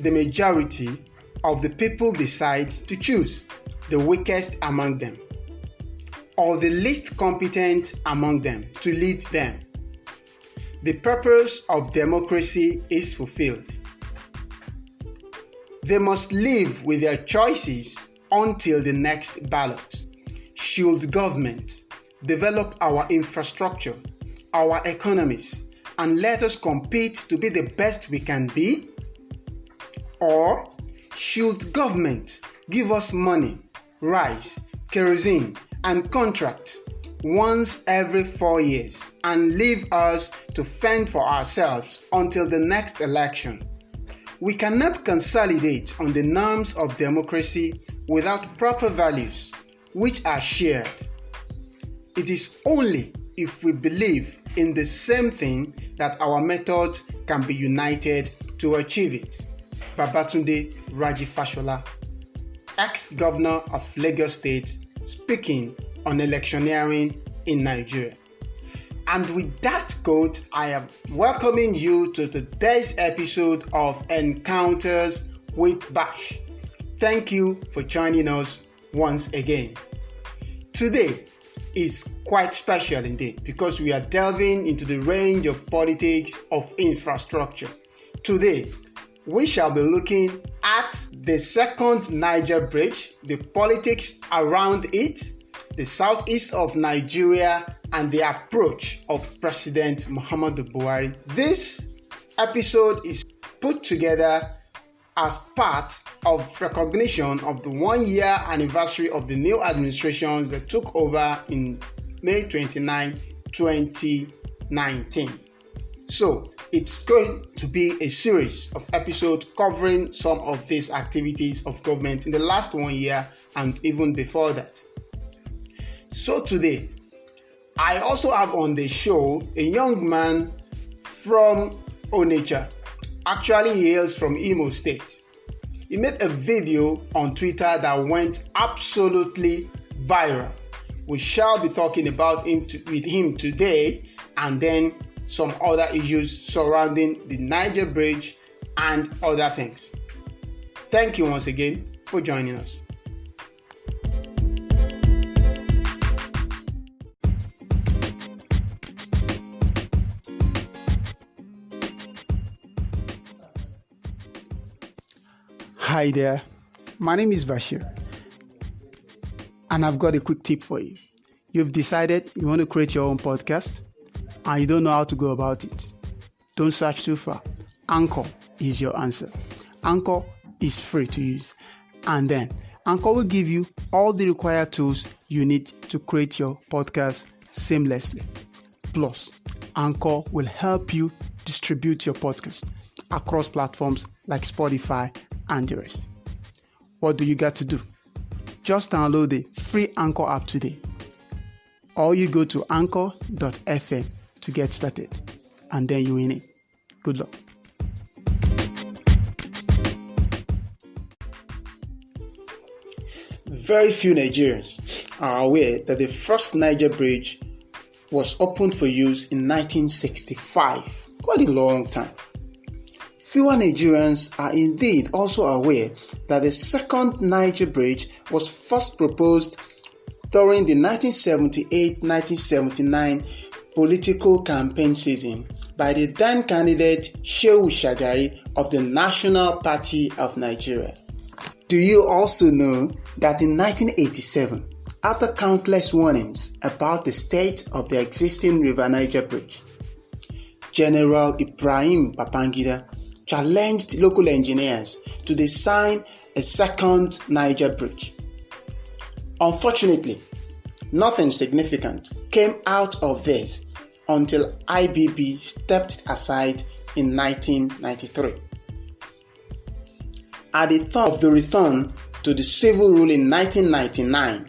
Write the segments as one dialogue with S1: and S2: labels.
S1: the majority of the people decide to choose the weakest among them or the least competent among them to lead them, the purpose of democracy is fulfilled. They must live with their choices until the next ballot. Should government develop our infrastructure, our economies, and let us compete to be the best we can be? Or should government give us money, rice, kerosene, and contracts once every 4 years and leave us to fend for ourselves until the next election? We cannot consolidate on the norms of democracy without proper values which are shared. It is only if we believe in the same thing that our methods can be united to achieve it. Babatunde Raji Fashola, ex-governor of Lagos State, speaking on electioneering in Nigeria. And with that quote, I am welcoming you to today's episode of Encounters with Bash. Thank you for joining us once again. Today is quite special indeed because we are delving into the range of politics of infrastructure. Today, we shall be looking at the second Niger Bridge, the politics around it, the southeast of Nigeria, and the approach of President Muhammadu Buhari. This episode is put together as part of recognition of the 1-year anniversary of the new administrations that took over in May 29, 2019. So it's going to be a series of episodes covering some of these activities of government in the last 1 year and even before that. So today, I also have on the show a young man from Onitsha. Actually, he hails from Imo State. He made a video on Twitter that went absolutely viral. We shall be talking about with him today, and then some other issues surrounding the Niger Bridge and other things. Thank you once again for joining us. Hi there, my name is Bashir, and I've got a quick tip for you. You've decided you want to create your own podcast, and you don't know how to go about it. Don't search too far. Anchor is your answer. Anchor is free to use, and then Anchor will give you all the required tools you need to create your podcast seamlessly. Plus, Anchor will help you distribute your podcast across platforms like Spotify and the rest. What do you got to do? Just download the free Anchor app today, or you go to anchor.fm to get started, and then you're in it. Good luck. Very few Nigerians are aware that the first Niger Bridge was opened for use in 1965, quite a long time. Fewer Nigerians are indeed also aware that the second Niger Bridge was first proposed during the 1978-1979 political campaign season by the then candidate Shehu Shagari of the National Party of Nigeria. Do you also know that in 1987, after countless warnings about the state of the existing River Niger Bridge, General Ibrahim Babangida challenged local engineers to design a second Niger Bridge. Unfortunately, nothing significant came out of this until IBB stepped aside in 1993. At the time of the return to the civil rule in 1999,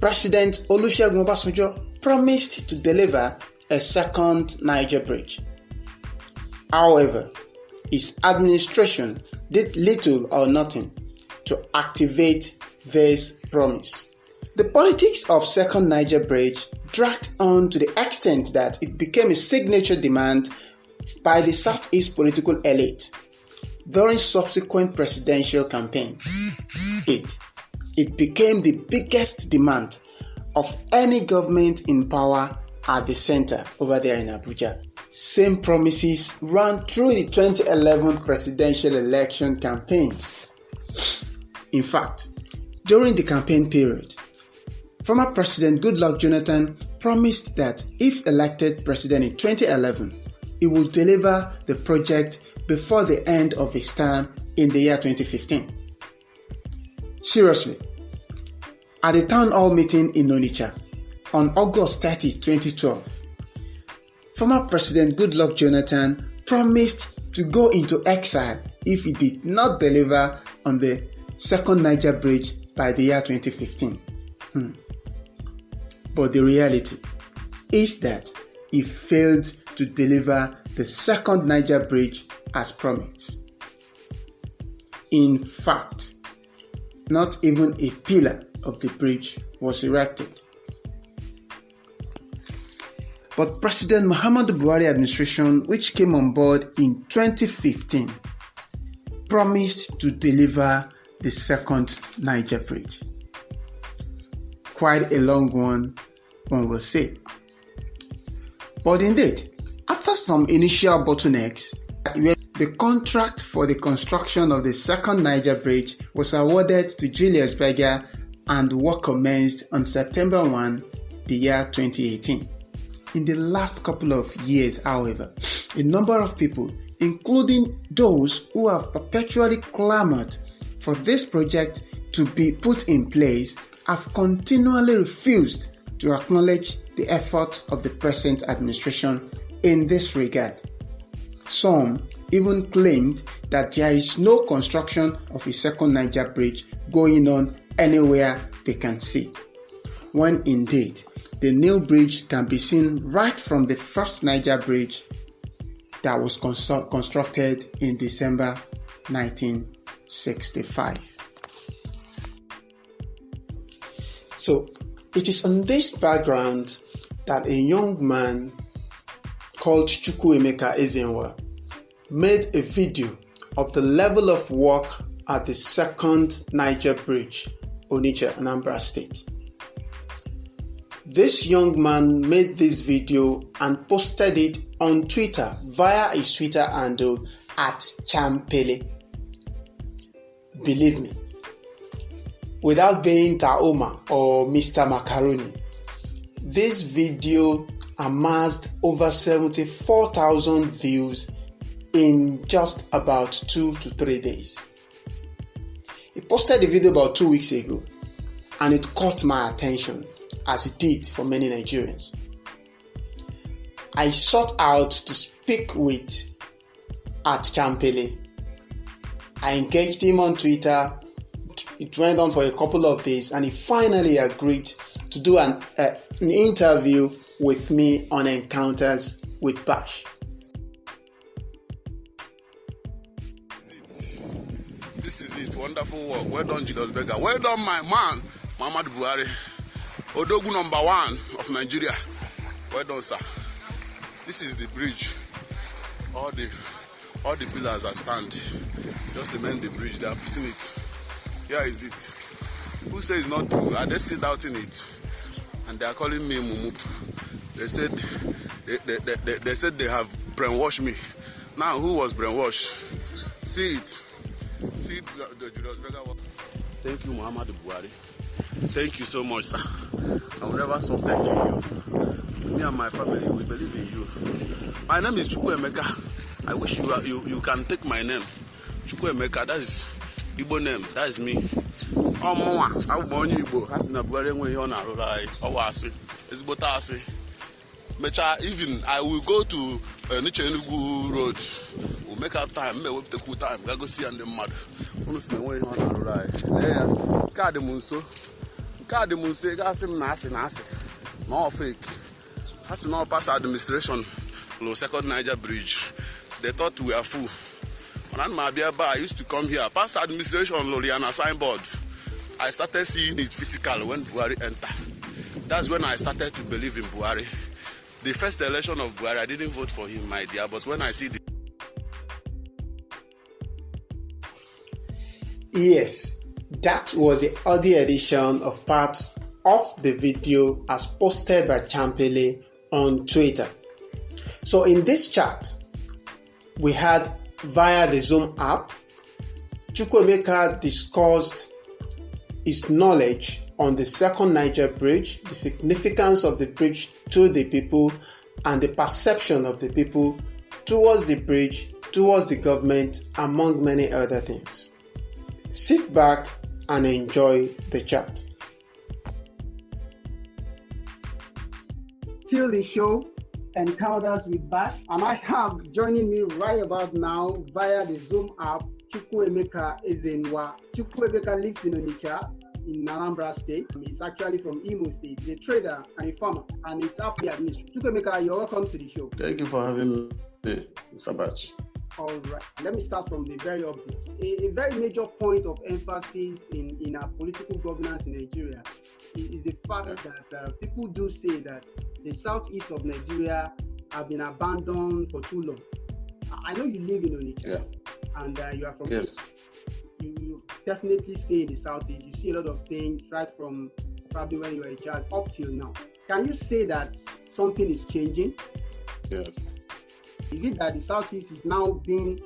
S1: President Olusegun Obasanjo promised to deliver a second Niger Bridge. However, his administration did little or nothing to activate this promise. The politics of second Niger Bridge dragged on to the extent that it became a signature demand by the Southeast political elite. during subsequent presidential campaigns. It became the biggest demand of any government in power at the center over there in Abuja. Same promises ran through the 2011 presidential election campaigns. In fact, during the campaign period, former President Goodluck Jonathan promised that if elected president in 2011, he would deliver the project before the end of his term in the year 2015. Seriously, at a town hall meeting in Onitsha on August 30, 2012, former President Goodluck Jonathan promised to go into exile if he did not deliver on the second Niger Bridge by the year 2015. But the reality is that he failed to deliver the second Niger Bridge as promised. In fact, not even a pillar of the bridge was erected. But President Muhammadu Buhari administration, which came on board in 2015, promised to deliver the second Niger Bridge. Quite a long one will say. But indeed, after some initial bottlenecks, the contract for the construction of the second Niger Bridge was awarded to Julius Berger and work commenced on September 1, the year 2018. In the last couple of years, however, a number of people, including those who have perpetually clamored for this project to be put in place, have continually refused to acknowledge the efforts of the present administration in this regard. Some even claimed that there is no construction of a second Niger Bridge going on anywhere they can see, when indeed the new bridge can be seen right from the first Niger Bridge that was constructed in December 1965. So it is on this background that a young man called Chukwuemeka Ezenwa made a video of the level of work at the second Niger Bridge, Onitsha, Anambra State. This young man made this video and posted it on Twitter via his Twitter handle @Champele. Believe me, without being Taoma or Mr. Macaroni, this video amassed over 74,000 views in just about 2 to 3 days. He posted the video about 2 weeks ago and it caught my attention, as it did for many Nigerians. I sought out to speak with @Champele. I engaged him on Twitter. It went on for a couple of days and he finally agreed to do an interview with me on Encounters with Bash.
S2: This is it. Wonderful work. Well done, Julius Berger. Well done, my man, Muhammadu Buhari. Odogu number 1 of Nigeria. Well done, sir. This is the bridge. All the pillars are stand. Just cement the bridge. They are putting it. Here is it. Who says it's not true? Are they still doubting it? And they are calling me Mumu. They said they have brainwashed me. Now who was brainwashed? See it. See the Julius Berger work. Thank you, Muhammadu Buhari. Thank you so much, sir. I will never stop thanking you. Me and my family, we believe in you. My name is Chukwuemeka. I wish you can take my name. Chukwuemeka, that is Igbo name. That is me. Omowa, I will born you Igbo. Has na Buhari when you na rura Owasi. It's Botasi. Mecha, even I will go to Niger Road. We'll make our time. We'll take good time. We'll go see and the mad. Honestly, when you na rura. Yeah. Kade munso. Kade munse. Gasim nasi. No fake. Has no pass administration. Low second Niger Bridge. They thought we are full. When I used to come here, past administration, Loriana signboard. I started seeing it physical when Buhari entered. That's when I started to believe in Buhari. The first election of Buhari, I didn't vote for him, my dear, but when I see the
S1: Yes, that was the audio edition of parts of the video as posted by Champele on Twitter. So in this chat, we had via the Zoom app, Chukwuemeka discussed his knowledge on the second Niger Bridge, the significance of the bridge to the people, and the perception of the people towards the bridge, towards the government, among many other things. Sit back and enjoy the chat. Till the show Encounters with Bash, and I have joining me right about now via the Zoom app, Chukwuemeka Ezenwa. Chukwuemeka lives in Onitsha, in Anambra State. He's actually from Imo State. He's a trader and a farmer, and it's up the administration. Chukwuemeka, you're welcome to the show.
S2: Thank you for having me, Mr. Batch.
S1: All right, let me start from the very obvious. A very major point of emphasis in our political governance in Nigeria is the fact that people do say that the southeast of Nigeria have been abandoned for too long. I know you live in Onitsha, and you are from you definitely stay in the southeast. You see a lot of things right from probably when you were a child up till now. Can you say that something is changing?
S2: Yes.
S1: Is it that the southeast is now being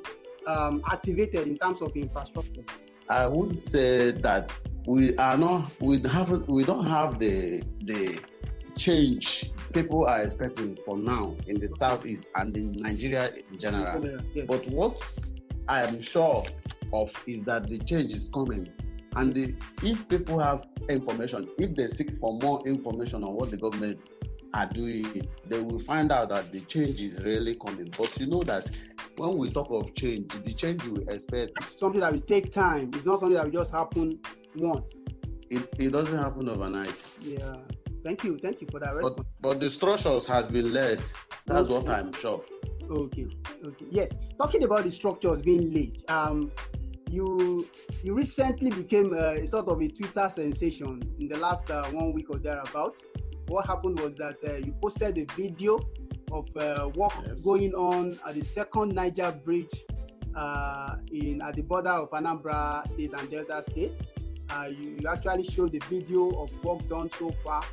S1: activated in terms of infrastructure?
S2: I would say that we don't have the change people are expecting for now in the southeast and in Nigeria in general.
S1: Yes.
S2: But what I am sure of is that the change is coming. And if people have information, if they seek for more information on what the government are doing, they will find out that the change is really coming. But you know that when we talk of change, the change you expect,
S1: something that will take time. It's not something that will just happen once.
S2: It doesn't happen overnight.
S1: Yeah. Thank you for that response.
S2: But the structures has been laid. That's what I'm sure.
S1: Okay. Yes. Talking about the structures being laid, you recently became a sort of a Twitter sensation in the last 1 week or thereabout. What happened was that you posted a video of work going on at the second Niger Bridge at the border of Anambra State and Delta State. You actually showed the video of work done so far,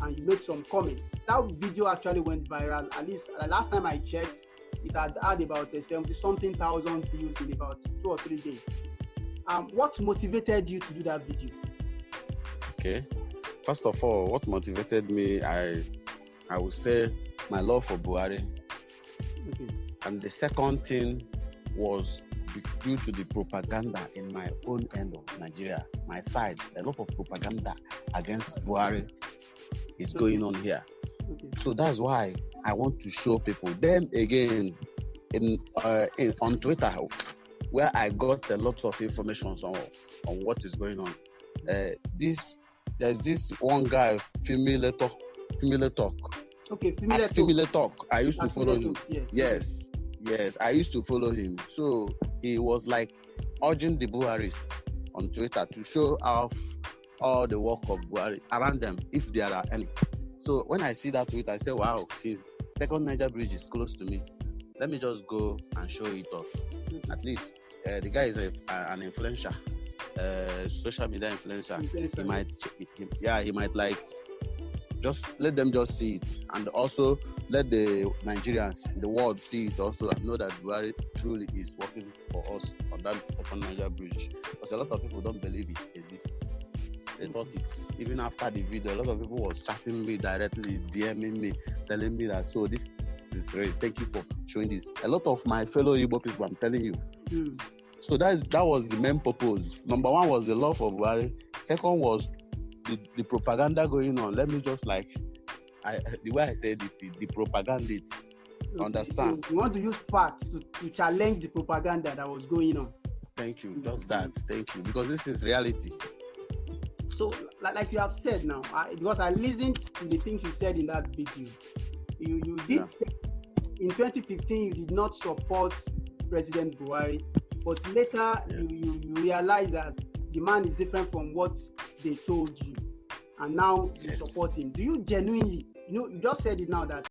S1: and you made some comments. That video actually went viral. At least last time I checked, it had about 70-something thousand views in about 2 or 3 days. What motivated you to do that video?
S2: Okay. First of all, what motivated me, I would say my love for Buhari.
S1: Okay.
S2: And the second thing was due to the propaganda in my own end of Nigeria, my side. A lot of propaganda against Buhari is going on here.
S1: Okay.
S2: So that's why I want to show people. Then again, on Twitter, where I got a lot of information on what is going on. There's this one guy, Femile Talk.
S1: Okay,
S2: Femile Talk. I used to follow him.
S1: Yes,
S2: I used to follow him. So he was like urging the Buharists on Twitter to show off all the work of Buhari around them, if there are any. So when I see that tweet, I say, wow, since second Niger Bridge is close to me, let me just go and show it off. At least the guy is an influencer. Social media influencer. He might like just let them just see it, and also let the Nigerians, the world see it also, and know that Buhari truly is working for us on that second Niger Bridge. Because a lot of people don't believe it exists. They thought it. Even after the video, a lot of people was chatting me directly, DMing me, telling me that this is great. Thank you for showing this. A lot of my fellow Igbo people, I'm telling you. So that was the main purpose. Number one was the love for Buhari. Second was the propaganda going on. Let me just the way I said it, the propaganda. Understand?
S1: You want to use facts to challenge the propaganda that was going on.
S2: Thank you. Just that. Thank you. Because this is reality.
S1: So, like you have said now, because I listened to the things you said in that video. You did say in 2015 you did not support President Buhari. But later, you realize that the man is different from what they told you. And now you support him. Do you genuinely, you just said it now that